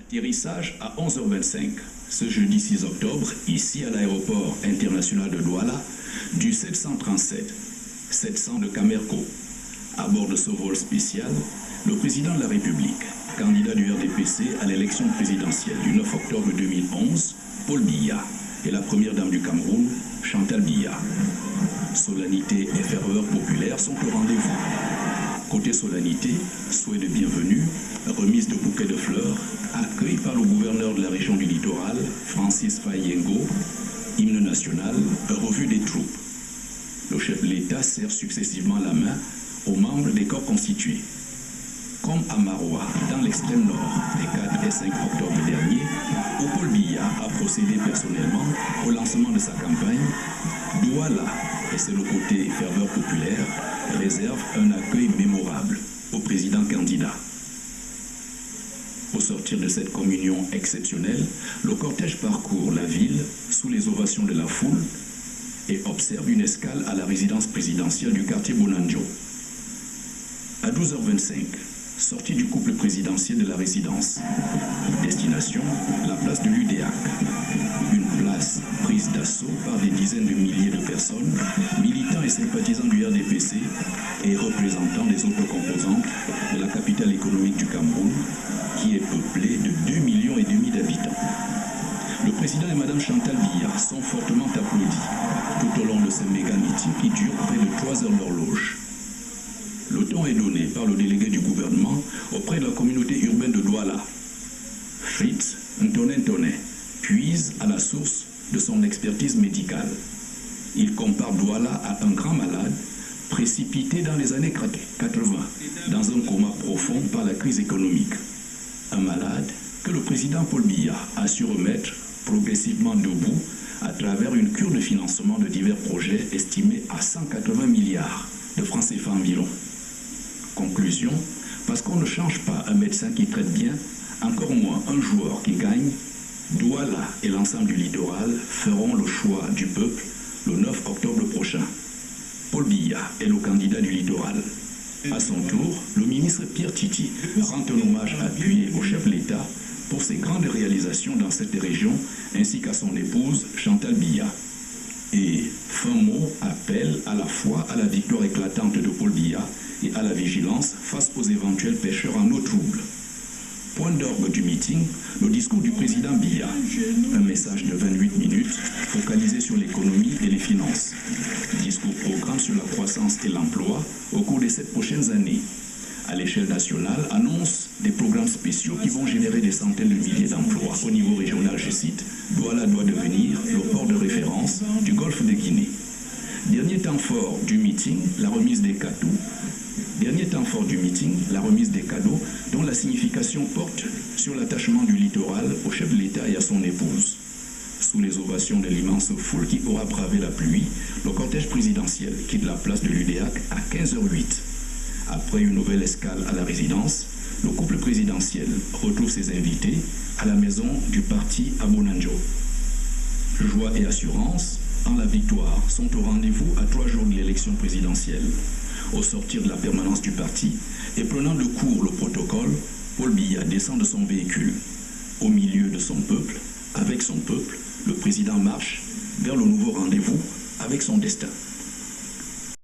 Atterrissage à 11h25, ce jeudi 6 octobre, ici à l'aéroport international de Douala, du 737, 700 de Camerco. À bord de ce vol spécial, le président de la République, candidat du RDPC à l'élection présidentielle du 9 octobre 2011, Paul Biya, et la première dame du Cameroun, Chantal Biya. Solennité et ferveur populaire sont au rendez-vous. Côté solennité, souhait de bienvenue, remise de bouquets de fleurs, accueil par le gouverneur de la région du littoral, Francis Fayengo, hymne national, revue des troupes. Le chef de l'État serre successivement la main aux membres des corps constitués. Comme à Maroua, dans l'extrême nord, les 4 et 5 octobre dernier, où Paul Biya a procédé personnellement au lancement de sa campagne, Douala, et c'est le côté ferveur populaire, réserve un accueil mémorable au président candidat. Au sortir de cette communion exceptionnelle, le cortège parcourt la ville sous les ovations de la foule et observe une escale à la résidence présidentielle du quartier Bonanjo. À 12h25, sortie du couple présidentiel de la résidence. Destination, la place de l'UDEAC. Une place prise d'assaut par des dizaines de milliers de personnes, militants et sympathisants du RDPC et représentants des autres composantes de la capitale économique du Cameroun, qui est peuplée de 2,5 millions d'habitants. Le président et Mme Chantal Biya sont fortement applaudis tout au long de ce méga meeting qui dure près de 3 heures d'horloge. Le ton est donné par le délégué du gouvernement auprès de la communauté urbaine de Douala. Fritz Ntone puise à la source de son expertise médicale. Il compare Douala à un grand malade précipité dans les années 80 dans un coma profond par la crise économique. Un malade que le président Paul Biya a su remettre progressivement debout à travers une cure de financement de divers projets estimés à 180 milliards de francs CFA environ. Conclusion, parce qu'on ne change pas un médecin qui traite bien, encore moins un joueur qui gagne, Douala et l'ensemble du littoral feront le choix du peuple le 9 octobre prochain. Paul Biya est le candidat du littoral. À son tour, le ministre Pierre Titi rend un hommage appuyé au chef de l'État pour ses grandes réalisations dans cette région, ainsi qu'à son épouse Chantal Biya. Et, fin mot, appelle à la fois à la victoire éclatante de Paul Biya et à la vigilance face aux éventuels pêcheurs en eau trouble. Point d'orgue du meeting, le discours du président Biya. Un message de 28 minutes focalisé sur l'économie et les finances. Discours programme sur la croissance et l'emploi au cours des 7 prochaines années. À l'échelle nationale, annonce des programmes spéciaux qui vont générer des centaines de milliers d'emplois. Au niveau régional, je cite, Douala doit devenir le port de référence du golfe de Guinée. Dernier temps fort du meeting, la remise des cadeaux. Dont la signification porte sur l'attachement du littoral au chef de l'État et à son épouse. Sous les ovations de l'immense foule qui aura bravé la pluie, le cortège présidentiel quitte la place de l'UDEAC à 15h08. Après une nouvelle escale à la résidence, le couple présidentiel retrouve ses invités à la maison du parti à Bonanjo. Joie et assurance en la victoire sont au rendez-vous à 3 jours de l'élection présidentielle. Au sortir de la permanence du parti et prenant de court le protocole, Paul Biya descend de son véhicule. Au milieu de son peuple, avec son peuple, le président marche vers le nouveau rendez-vous avec son destin.